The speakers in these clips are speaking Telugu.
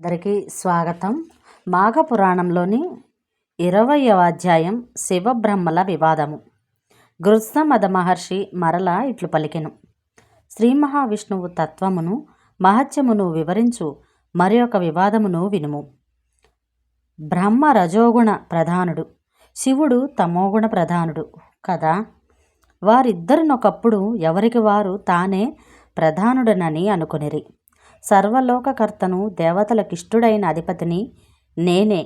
అందరికీ స్వాగతం. మాఘపురాణంలోని 20వ అధ్యాయం శివబ్రహ్మల వివాదము. గృత్సమద మహర్షి మరలా ఇట్లు పలికెను. శ్రీ మహావిష్ణువు తత్వమును మహత్యమును వివరించు మరి ఒక వివాదమును వినుము. బ్రహ్మ రజోగుణ ప్రధానుడు, శివుడు తమోగుణ ప్రధానుడు కదా. వారిద్దరినొకప్పుడు ఎవరికి వారు తానే ప్రధానుడనని అనుకొనిరి. సర్వలోకకర్తను, దేవతలకిష్టుడైన అధిపతిని నేనే,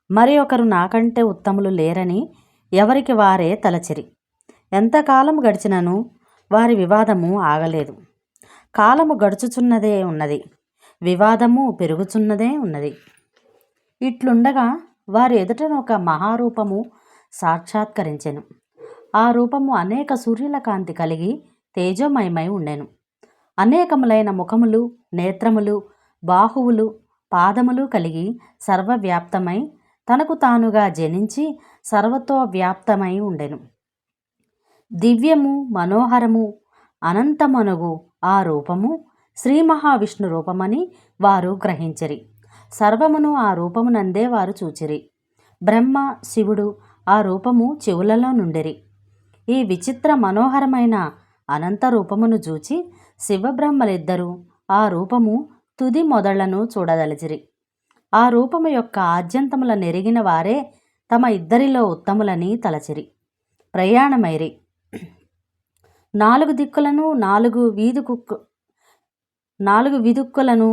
మరి ఒకరు నాకంటే ఉత్తములు లేరని ఎవరికి వారే తలచిరి. ఎంతకాలము గడిచినను వారి వివాదము ఆగలేదు. కాలము గడుచుచున్నదే ఉన్నది, వివాదము పెరుగుచున్నదే ఉన్నది. ఇట్లుండగా వారి ఎదుటను ఒక మహారూపము సాక్షాత్కరించెను. ఆ రూపము అనేక సూర్యుల కాంతి కలిగి తేజోమయమై ఉండెను. అనేకములైన ముఖములు, నేత్రములు, బాహువులు, పాదములు కలిగి సర్వవ్యాప్తమై తనకు తానుగా జనించి సర్వతో వ్యాప్తమై ఉండెను. దివ్యము, మనోహరము, అనంతమనుగు ఆ రూపము శ్రీ మహావిష్ణు రూపమని వారు గ్రహించిరి. సర్వమును ఆ రూపమునందే వారు చూచిరి. బ్రహ్మ, శివుడు ఆ రూపము చెవులలో నుండిరి. ఈ విచిత్ర మనోహరమైన అనంత రూపమును చూచి శివబ్రహ్మలిద్దరూ ఆ రూపము తుది మొదళ్లను చూడదలిచిరి. ఆ రూపము యొక్క ఆద్యంతముల నెరిగిన వారే తమ ఇద్దరిలో ఉత్తములని తలచిరి. ప్రయాణమైరి. 4 దిక్కులను, 4 వీధుక్కులను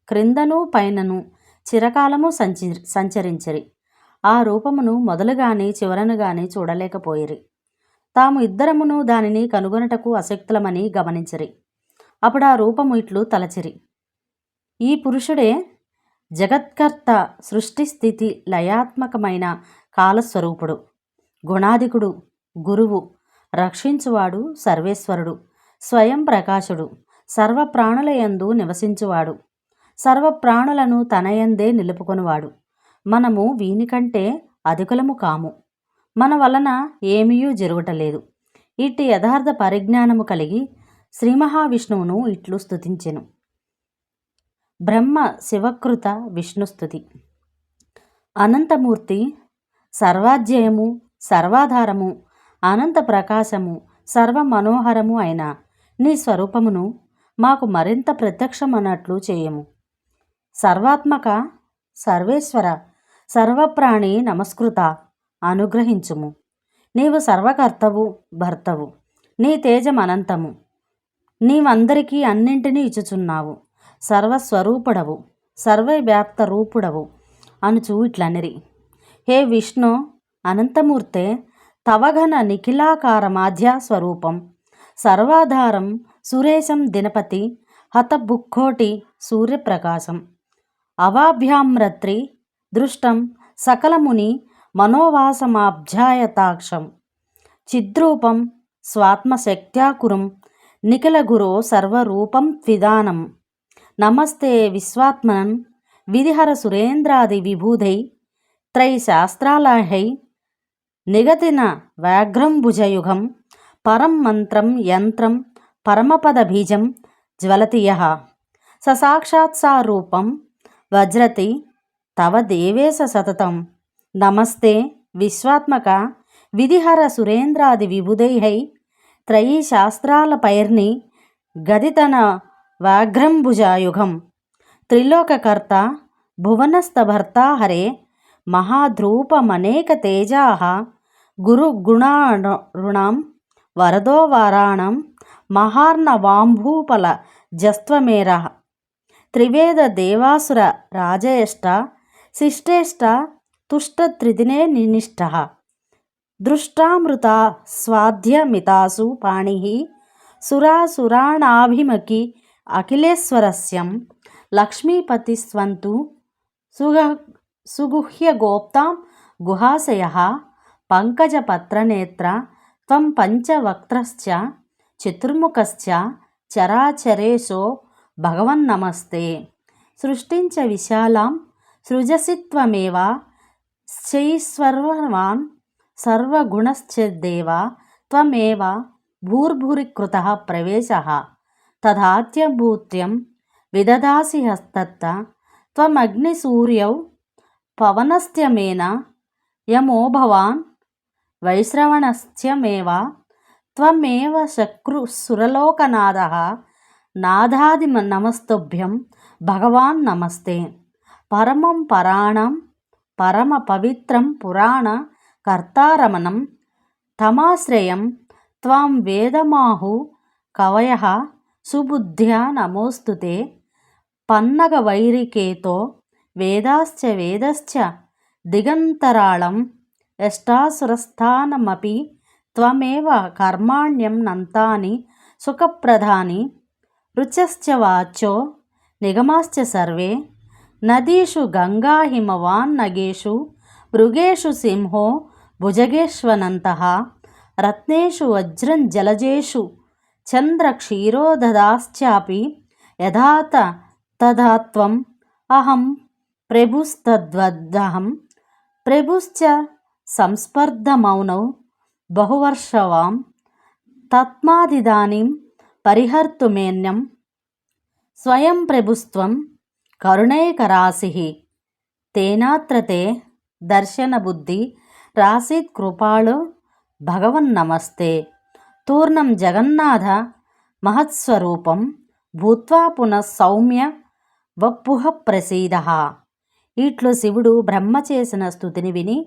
క్రిందను పైనను చిరకాలము సంచరించిరి. ఆ రూపమును మొదలుగాని చివరను గాని చూడలేకపోయిరి. తాము ఇద్దరమును దానిని కనుగొనటకు అశక్తులమని గమనించిరి. అప్పుడు ఆ రూపము ఇట్లు తలచిరి. ఈ పురుషుడే జగత్కర్త, సృష్టి స్థితి లయాత్మకమైన కాలస్వరూపుడు, గుణాధికుడు, గురువు, రక్షించువాడు, సర్వేశ్వరుడు, స్వయం ప్రకాశుడు, సర్వప్రాణులయందు నివసించువాడు, సర్వప్రాణులను తనయందే నిలుపుకొనువాడు. మనము వీనికంటే అధికులము కాము. మన వలన ఏమీయూ జరుగుటలేదు. ఇట్టి యథార్థ పరిజ్ఞానము కలిగి శ్రీ మహావిష్ణువును ఇట్లు స్తుతించెను. బ్రహ్మ శివకృత విష్ణుస్తుతి. అనంతమూర్తి, సర్వాధ్యయము, సర్వాధారము, అనంత ప్రకాశము, సర్వ మనోహరము అయిన నీ స్వరూపమును మాకు మరింత ప్రత్యక్షమన్నట్లు చేయము. సర్వాత్మక, సర్వేశ్వర, సర్వప్రాణి నమస్కృత అనుగ్రహించుము. నీవు సర్వకర్తవు, భర్తవు. నీ తేజం అనంతము. నీవందరికీ అన్నింటినీ ఇచ్చుచున్నావు. సర్వస్వరూపుడవు, సర్వవ్యాప్త రూపుడవు అనుచు ఇట్లనిరి. హే విష్ణు, అనంతమూర్తే, తవఘన నిఖిలాకార మాధ్యా స్వరూపం, సర్వాధారం, సురేశం దినపతి, హతబుక్కోటి సూర్యప్రకాశం, అవాభ్యామ్రత్రి దృష్టం సకలముని మనోవాసమాబ్జాయతాక్షం, చిద్రూపం స్వాత్మశక్త్యాకురం, నిఖిలగురో సర్వరూపం త్విదానం. నమస్తే విశ్వాత్మన్ విధిహర సురేంద్రాది విభూధై త్రైశాస్త్రాలహై నిగతిన వ్యాఘ్రంభుజయుగం, పరం మంత్రం యంత్రం పరమపద బీజం జ్వలతి యః ససాక్షాత్ సా రూపం వజ్రతి తవ దేవేశ సతతం. నమస్తే విశ్వాత్మక విధిహర సురేంద్రాది విభుధై త్రయీ శాస్త్రాల పైర్ని గదితన వ్యాఘ్రంభుజయుగం, త్రిలోకకర్త భువనస్థభర్త హరే మహాధ్రూపమనేక తేజాః, గురుగుణారుణాం వరదో వారాణం మహార్ణవాంభూపల జస్త్వమేరః, త్రివేద దేవాసుర రాజయేష్ట శిష్టేష్ట తుష్టత్రిదినే నినిష్టః, దృష్టామృత స్వాధ్యమితాసు పాణిః సురాసురాణాభిమకి అఖిలేశ్వరస్యం, లక్ష్మీపతిస్వంతు సుగుహ్యగోప్తాం గుహాశయః, పంకజపత్రనేత్ర త్వం పంచవక్త్రశ్చ చతుర్ముఖశ్చ చరాచరేశో భగవన్నమస్తే. సృష్టించ విశాలాం సృజసి త్వమేవ శైశ్వర్యవాన్ సర్వగుణశ్చేదేవ త్వమేవ భూర్భురి కృతః ప్రవేశః, తథాత్యభూత్యం విదదాసి హస్తత్త త్వమగ్నిసూర్యౌ పవనస్త్యమేన యమో భవాన్ వైశ్రవణశ్చమేవ త్వమేవ శక్రుసురలోకనాథః నాథాది నమస్తుభ్యం భగవాన్ నమస్తే. పరమం పరాణం పరమ పవిత్రం పురాణ కర్తారమణం తమాశ్రయం త్వాం వేదమాహు కవయః సుబుద్ధ్యా నమోస్తుతే. పన్నగ వైరికేతో వేదాశ్చ వేదశ్చ దిగంతరాళం యష్టాసురస్థానమపి త్వమేవ కర్మాణ్యం నంతాని సుఖప్రదాని. రుచశ్చ వాచో నిగమాశ్చ సర్వే నదీషు గంగా హిమవాన్నగేషు మృగేషు సింహో భుజగేష్వనంతః రత్నేషు వజ్రం జలజేషు చంద్రక్షీరోదదాశ్చాపి యథాత తథాత్వం అహం ప్రభుస్తద్వద్దహం ప్రభుశ్చ సంస్పర్ధమౌనౌ బహువర్షవాం తస్మాదిదానీం పరిహర్తుమేన్యం స్వయం ప్రభుస్త్వం కరుణైకరాశిః తేనాత్ర తే దర్శనబుద్ధి రాసీత్ కృపాళో భగవన్నమస్తే. తూర్ణం జగన్నాథ మహత్స్వరూపం భూత్వా పునః సౌమ్య వపుః ప్రసీదః. ఇట్లు శివుడు బ్రహ్మ చేసిన స్తుతిని విని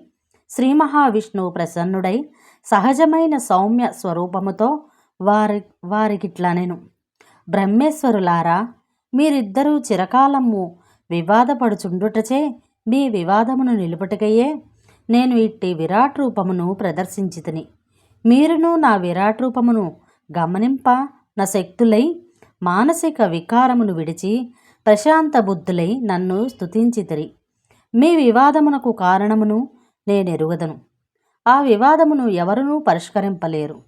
శ్రీ మహావిష్ణువు ప్రసన్నుడై సహజమైన సౌమ్య స్వరూపముతో వారికిట్లనెను. బ్రహ్మేశ్వరులారా, మీరిద్దరూ చిరకాలము వివాదపడుచుండుటచే మీ వివాదమును నిలుపుటకయే నేను ఇట్టి విరాట్ రూపమును ప్రదర్శించితిని. మీరును నా విరాట్ రూపమును గమనింప నా శక్తులై మానసిక వికారమును విడిచి ప్రశాంత బుద్ధులై నన్ను స్తుతించితిరి. మీ వివాదమునకు కారణమును నేనెరుగదను. ఆ వివాదమును ఎవరునూ పరిష్కరింపలేరు.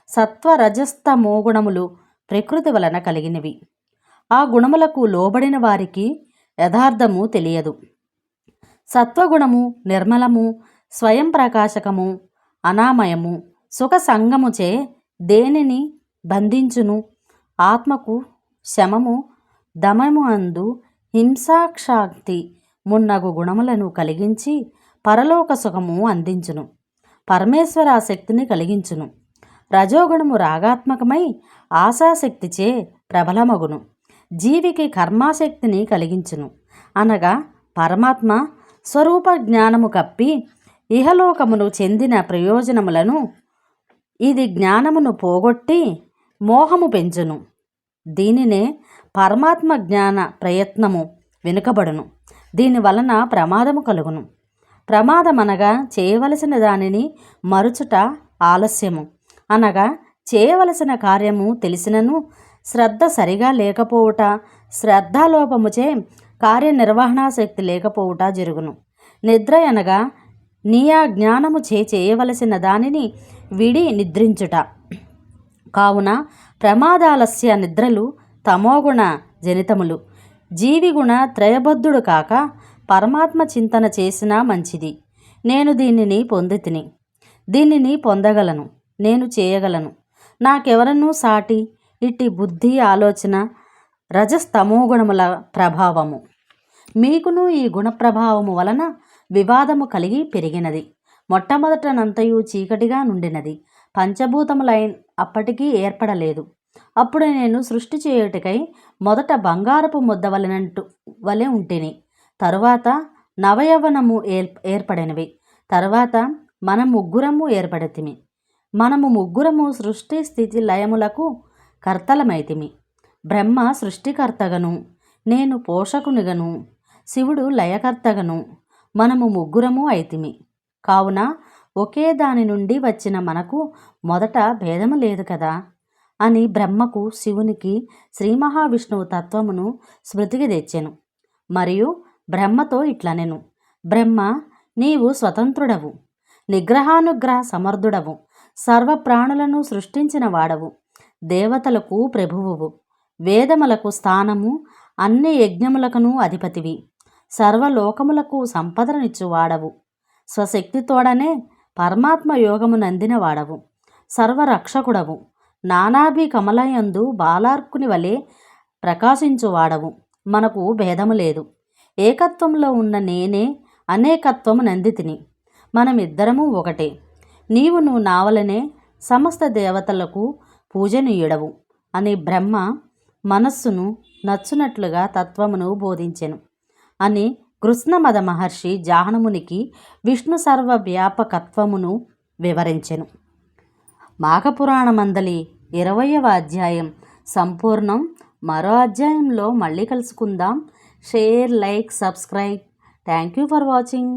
సత్వరజస్తమో గుణములు ప్రకృతి వలన కలిగినవి. ఆ గుణములకు లోబడిన వారికి యథార్థము తెలియదు. సత్వగుణము నిర్మలము, స్వయం ప్రకాశకము, అనామయము, సుఖ సంగముచే దేనిని బంధించును. ఆత్మకు శమము, దమము అందు హింసాక్షాక్తి మున్నగు గుణములను కలిగించి పరలోక సుఖము అందించును. పరమేశ్వర శక్తిని కలిగించును. రజోగుణము రాగాత్మకమై ఆశాశక్తిచే ప్రబలమగును. జీవికి కర్మాశక్తిని కలిగించును. అనగా పరమాత్మ స్వరూప జ్ఞానము కప్పి ఇహలోకమును చెందిన ప్రయోజనములను ఇది జ్ఞానమును పోగొట్టి మోహము పెంచును. దీనినే పరమాత్మ జ్ఞాన ప్రయత్నము వెనుకబడును. దీనివలన ప్రమాదము కలుగును. ప్రమాదమనగా చేయవలసిన దానిని మరుచుట ఆలస్యము. అనగా చేయవలసిన కార్యము తెలిసినను శ్రద్ధ సరిగా లేకపోవుట, శ్రద్ధాలోపముచే కార్యనిర్వహణాశక్తి లేకపోవుట జరుగును. నిద్ర అనగా నీయా జ్ఞానము చేయవలసిన దానిని విడి నిద్రించుట. కావున ప్రమాదాలస్య నిద్రలు తమోగుణ జనితములు. జీవిగుణ త్రయబద్ధుడు కాక పరమాత్మ చింతన చేసినా మంచిది. నేను దీనిని పొందితిని, దీనిని పొందగలను, నేను చేయగలను, నాకెవరనూ సాటి. ఇట్టి బుద్ధి ఆలోచన రజస్తమోగుణముల ప్రభావము. మీకును ఈ గుణప్రభావము వలన వివాదము కలిగి పెరిగినది. మొట్టమొదటనంతయు చీకటిగా నుండినది. పంచభూతములైన అప్పటికీ ఏర్పడలేదు. అప్పుడు నేను సృష్టి చేయుటకై మొదట బంగారపు ముద్ద వలె ఉంటిని. తరువాత నవయవనము ఏర్పడినవి. తరువాత మన ముగ్గురము ఏర్పడితిమి. మనము ముగ్గురము సృష్టి స్థితి లయములకు కర్తలమైతిమి. బ్రహ్మ సృష్టికర్తగను, నేను పోషకునిగను, శివుడు లయకర్తగను, మనము ముగ్గురము అయితిమి. కావున ఒకే దాని నుండి వచ్చిన మనకు మొదట భేదము లేదు కదా అని బ్రహ్మకు శివునికి శ్రీ మహావిష్ణువు తత్వమును స్మృతికి తెచ్చెను. మరియు బ్రహ్మతో ఇట్లనెను: బ్రహ్మ, నీవు స్వతంత్రుడవు, నిగ్రహానుగ్రహ సమర్థుడవు, సర్వప్రాణులను సృష్టించిన వాడవు, దేవతలకు ప్రభువువు, వేదములకు స్థానము, అన్ని యజ్ఞములకును అధిపతివి, సర్వలోకములకు సంపదనిచ్చువాడవు, స్వశక్తితోడనే పరమాత్మ యోగము నందిన వాడవు, సర్వరక్షకుడవు, నానాభి కమలయందు బాలార్కుని వలె ప్రకాశించువాడవు. మనకు భేదము లేదు. ఏకత్వంలో ఉన్న నేనే అనేకత్వము నందితిని. మనమిద్దరము ఒకటే. నువ్వు నావలనే సమస్త దేవతలకు పూజనీయుడవు అని బ్రహ్మ మనస్సును నచ్చునట్లుగా తత్వమును బోధించెను అని కృష్ణమద మహర్షి జాహ్నమునికి విష్ణు సర్వవ్యాపకత్వమును వివరించెను. మాఘపురాణమందలి 20వ అధ్యాయం సంపూర్ణం. మరో అధ్యాయంలో మళ్ళీ కలుసుకుందాం. Share, like, subscribe. Thank you for watching.